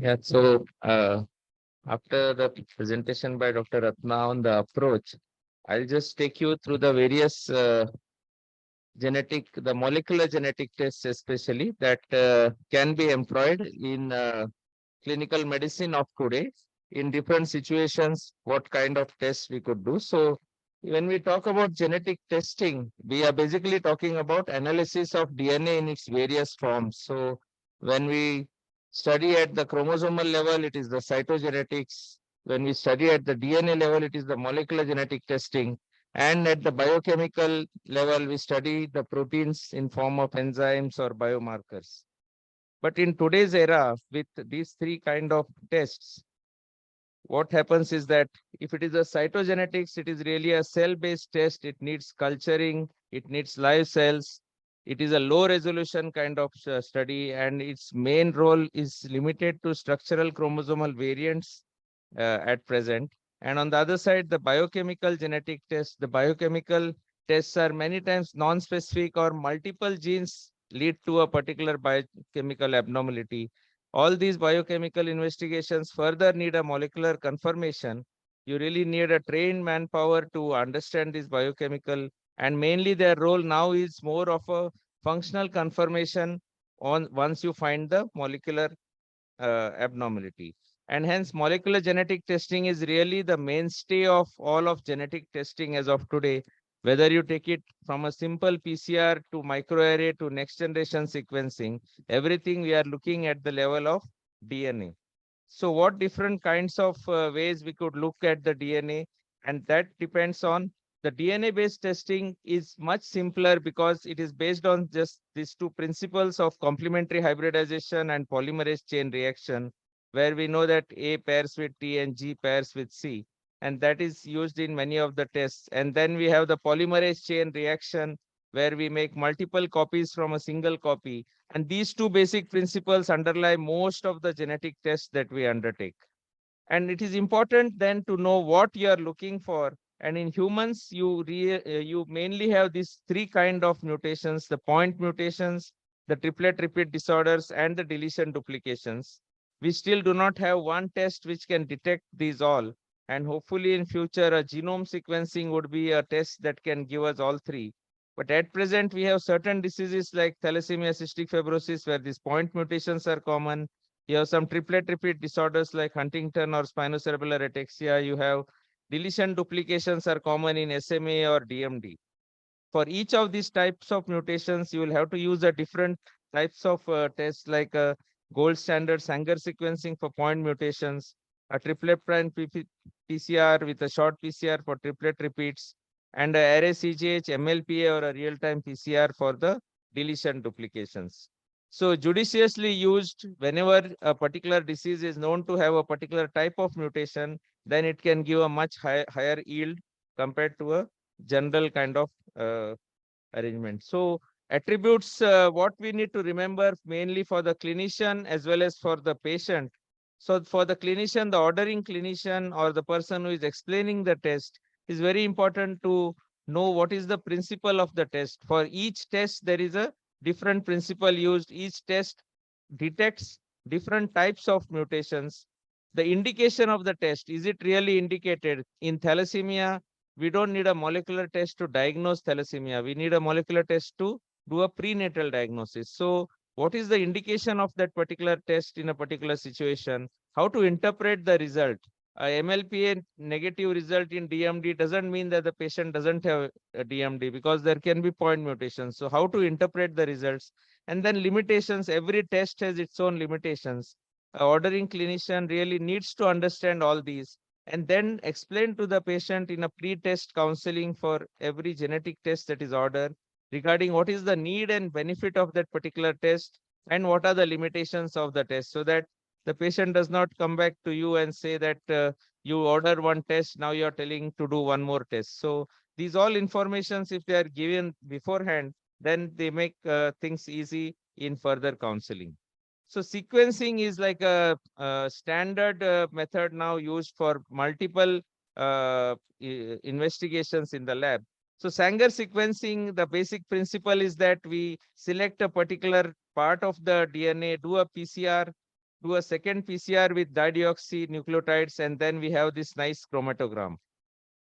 Yeah, so after the presentation by Dr. Ratna on the approach, I'll just take you through the various the molecular genetic tests, especially that can be employed in clinical medicine of today in different situations, what kind of tests we could do. So when we talk about genetic testing, we are basically talking about analysis of DNA in its various forms. So when we study at the chromosomal level, it is the cytogenetics. When we study at the DNA level, it is the molecular genetic testing. And at the biochemical level, we study the proteins in form of enzymes or biomarkers. But in today's era, with these three kind of tests, what happens is that if it is a cytogenetics, it is really a cell-based test. It needs culturing, it needs live cells. It is a low resolution kind of study, and its main role is limited to structural chromosomal variants at present. And on the other side, the biochemical genetic tests, the biochemical tests are many times non-specific or multiple genes lead to a particular biochemical abnormality. All these biochemical investigations further need a molecular confirmation. You really need a trained manpower to understand this biochemical, and mainly their role now is more of a functional confirmation on once you find the molecular abnormality. And hence, molecular genetic testing is really the mainstay of all of genetic testing as of today. Whether you take it from a simple PCR to microarray to next generation sequencing, everything we are looking at the level of DNA. So, what different kinds of ways we could look at the DNA, and that depends on the DNA based testing is much simpler because it is based on just these two principles of complementary hybridization and polymerase chain reaction, where we know that A pairs with T and G pairs with C. And that is used in many of the tests. And then we have the polymerase chain reaction, where we make multiple copies from a single copy. And these two basic principles underlie most of the genetic tests that we undertake. And it is important then to know what you are looking for. And in humans, you mainly have these three kind of mutations: the point mutations, the triplet repeat disorders, and the deletion duplications. We still do not have one test which can detect these all. And hopefully in future, a genome sequencing would be a test that can give us all three. But at present, we have certain diseases like thalassemia, cystic fibrosis, where these point mutations are common. You have some triplet repeat disorders like Huntington or spinocerebellar ataxia. You have deletion duplications are common in SMA or DMD. For each of these types of mutations, you will have to use a different types of tests like a gold standard Sanger sequencing for point mutations, a triplet prime PCR with a short PCR for triplet repeats, and a array CGH, MLPA, or a real-time PCR for the deletion duplications. So judiciously used whenever a particular disease is known to have a particular type of mutation, then it can give a much higher yield compared to a general kind of uh, arrangement. So attributes, what we need to remember mainly for the clinician as well as for the patient. So for the clinician, the ordering clinician or the person who is explaining the test is very important to know what is the principle of the test. For each test, there is a different principle used. Each test detects different types of mutations. The indication of the test, is it really indicated? In thalassemia, we don't need a molecular test to diagnose thalassemia. We need a molecular test to do a prenatal diagnosis. So what is the indication of that particular test in a particular situation? How to interpret the result? A MLPA negative result in DMD doesn't mean that the patient doesn't have a DMD, because there can be point mutations. So how to interpret the results? And then limitations. Every test has its own limitations. A ordering clinician really needs to understand all these and then explain to the patient in a pre-test counseling for every genetic test that is ordered regarding what is the need and benefit of that particular test and what are the limitations of the test, so that the patient does not come back to you and say that you order one test, now you're telling to do one more test. So these all informations, if they are given beforehand, then they make things easy in further counseling. So sequencing is like a standard method now used for multiple investigations in the lab. So Sanger sequencing, the basic principle is that we select a particular part of the DNA, do a PCR, do a second PCR with dideoxynucleotides, and then we have this nice chromatogram.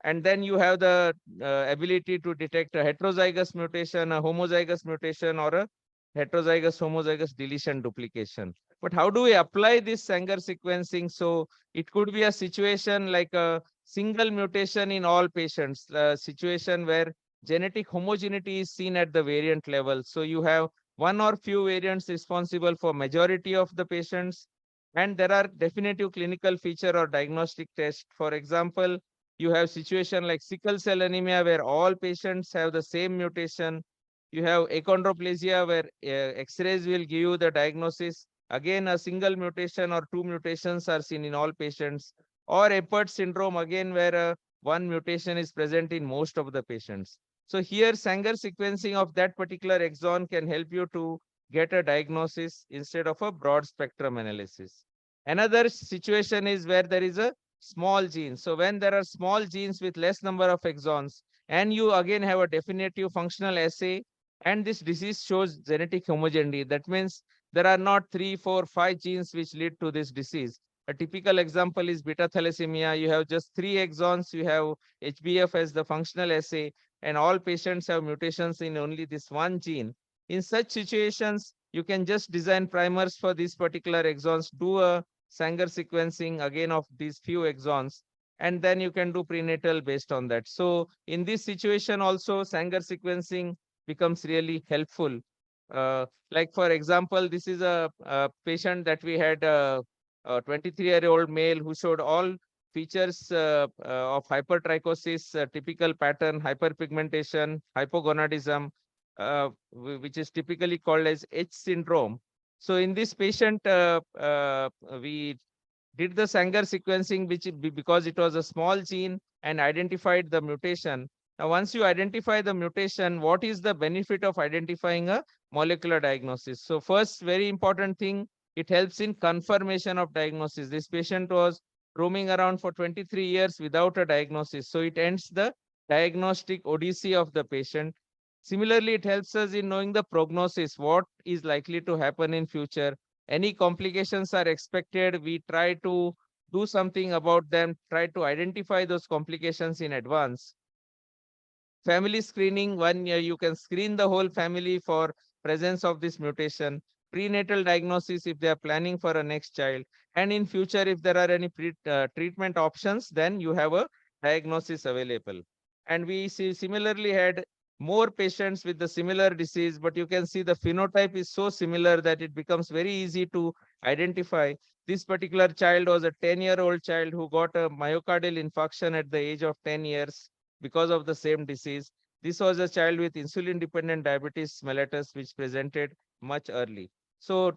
And then you have the ability to detect a heterozygous mutation, a homozygous mutation, or a heterozygous homozygous deletion duplication. But how do we apply this Sanger sequencing? So it could be a situation like a single mutation in all patients, a situation where genetic homogeneity is seen at the variant level. So you have one or few variants responsible for majority of the patients, and there are definitive clinical feature or diagnostic test. For example, you have situation like sickle cell anemia where all patients have the same mutation. You have achondroplasia where X-rays will give you the diagnosis. Again, a single mutation or two mutations are seen in all patients. Or Apert syndrome, again, where one mutation is present in most of the patients. So here, Sanger sequencing of that particular exon can help you to get a diagnosis instead of a broad spectrum analysis. Another situation is where there is a small genes. So when there are small genes with less number of exons, and you again have a definitive functional assay, and this disease shows genetic homogeneity, that means there are not 3, 4, 5 genes which lead to this disease. A typical example is beta thalassemia. You have just 3 exons, you have HbF as the functional assay, and all patients have mutations in only this one gene. In such situations, you can just design primers for these particular exons, do a Sanger sequencing again of these few exons, and then you can do prenatal based on that. So in this situation also, Sanger sequencing becomes really helpful. Like for example, this is a patient that we had, a 23-year-old male who showed all features of hypertrichosis, typical pattern, hyperpigmentation, hypogonadism, which is typically called as H syndrome. So in this patient, we did the Sanger sequencing, because it was a small gene and identified the mutation. Now, once you identify the mutation, what is the benefit of identifying a molecular diagnosis? So first, very important thing, it helps in confirmation of diagnosis. This patient was roaming around for 23 years without a diagnosis. So it ends the diagnostic odyssey of the patient. Similarly, it helps us in knowing the prognosis, what is likely to happen in future. Any complications are expected, we try to do something about them, try to identify those complications in advance. Family screening, 1 year you can screen the whole family for presence of this mutation. Prenatal diagnosis if they are planning for a next child, and in future if there are any treatment options, then you have a diagnosis available. And we see similarly had more patients with the similar disease, but you can see the phenotype is so similar that it becomes very easy to identify. This particular child was a 10-year-old child who got a myocardial infarction at the age of 10 years because of the same disease. This was a child with insulin-dependent diabetes mellitus, which presented much early. So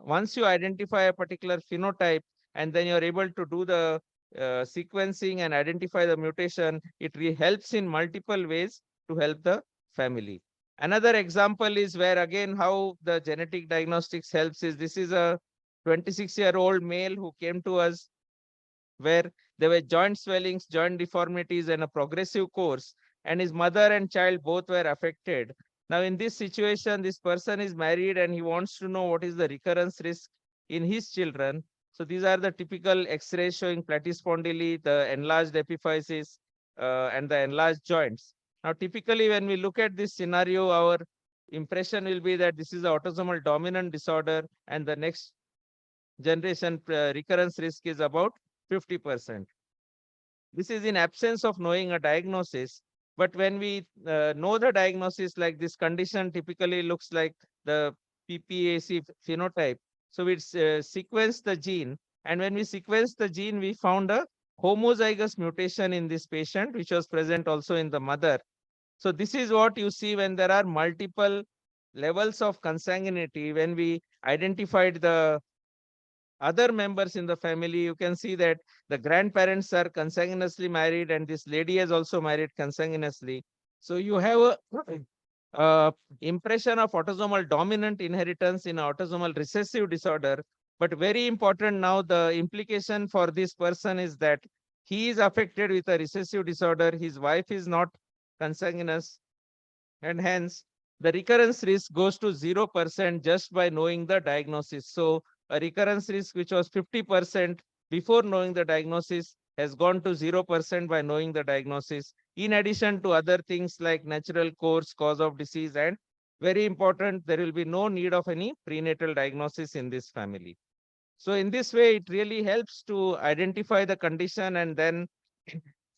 once you identify a particular phenotype, and then you're able to do the sequencing and identify the mutation, it helps in multiple ways to help the family. Another example is where again how the genetic diagnostics helps is, this is a 26-year-old male who came to us where there were joint swellings, joint deformities, and a progressive course, and his mother and child both were affected. Now, in this situation, this person is married and he wants to know what is the recurrence risk in his children. So these are the typical X-rays showing platyspondyly, the enlarged epiphysis, and the enlarged joints. Now, typically, when we look at this scenario, our impression will be that this is an autosomal dominant disorder, and the next generation recurrence risk is about 50%. This is in absence of knowing a diagnosis. But when we know the diagnosis, like this condition typically looks like the PPAC phenotype. So we sequence the gene. And when we sequence the gene, we found a homozygous mutation in this patient, which was present also in the mother. So this is what you see when there are multiple levels of consanguinity. When we identified the other members in the family, you can see that the grandparents are consanguineously married, and this lady has also married consanguineously. So you have a impression of autosomal dominant inheritance in autosomal recessive disorder. But very important now, the implication for this person is that he is affected with a recessive disorder. His wife is not consanguineous, and hence the recurrence risk goes to 0% just by knowing the diagnosis. So a recurrence risk which was 50% before knowing the diagnosis has gone to 0% by knowing the diagnosis, in addition to other things like natural course, cause of disease, and very important, there will be no need of any prenatal diagnosis in this family. So in this way, it really helps to identify the condition and then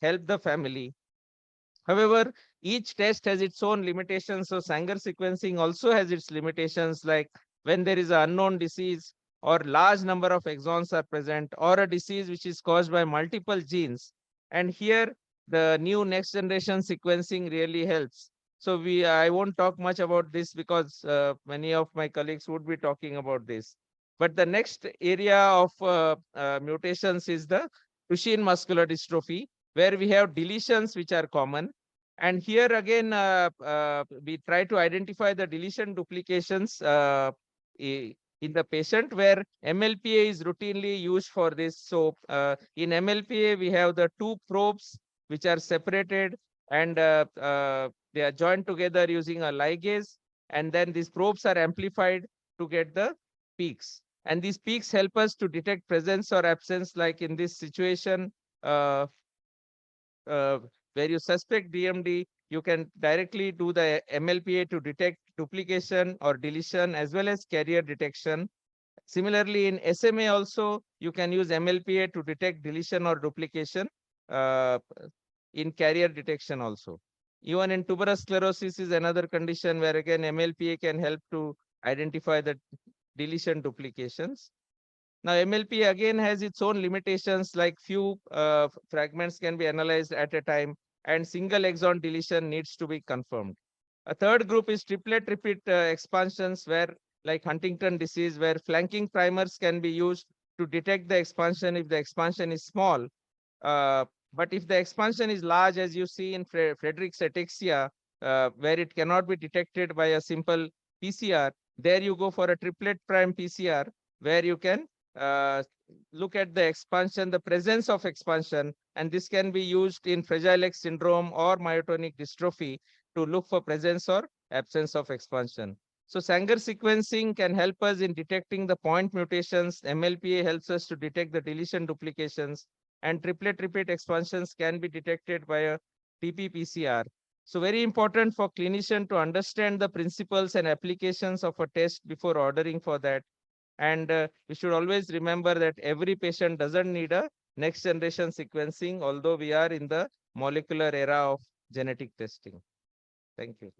help the family. However, each test has its own limitations. So Sanger sequencing also has its limitations, like when there is an unknown disease or large number of exons are present, or a disease which is caused by multiple genes. And here the new next generation sequencing really helps. So I won't talk much about this because many of my colleagues would be talking about this. But the next area of mutations is the Duchenne muscular dystrophy, where we have deletions which are common. And here again, we try to identify the deletion duplications in the patient, where MLPA is routinely used for this. So in MLPA, we have the two probes which are separated, and they are joined together using a ligase. And then these probes are amplified to get the peaks. And these peaks help us to detect presence or absence, like in this situation. Uh, uh, where you suspect DMD, you can directly do the MLPA to detect duplication or deletion as well as carrier detection. Similarly, in SMA also, you can use MLPA to detect deletion or duplication uh, in carrier detection also. Even in tuberous sclerosis is another condition where again MLPA can help to identify the deletion duplications. Now, MLP again has its own limitations, like few fragments can be analyzed at a time, and single exon deletion needs to be confirmed. A third group is triplet repeat expansions, where, like Huntington disease, where flanking primers can be used to detect the expansion if the expansion is small. Uh, but if the expansion is large, as you see in Friedreich's ataxia, where it cannot be detected by a simple PCR, there you go for a triplet prime PCR, where you can uh, look at the expansion, the presence of expansion, and this can be used in Fragile X syndrome or myotonic dystrophy to look for presence or absence of expansion. So Sanger sequencing can help us in detecting the point mutations. MLPA helps us to detect the deletion duplications, and triplet repeat expansions can be detected by a TP-PCR. So very important for clinician to understand the principles and applications of a test before ordering for that. And we should always remember that every patient doesn't need a next generation sequencing, although we are in the molecular era of genetic testing. Thank you.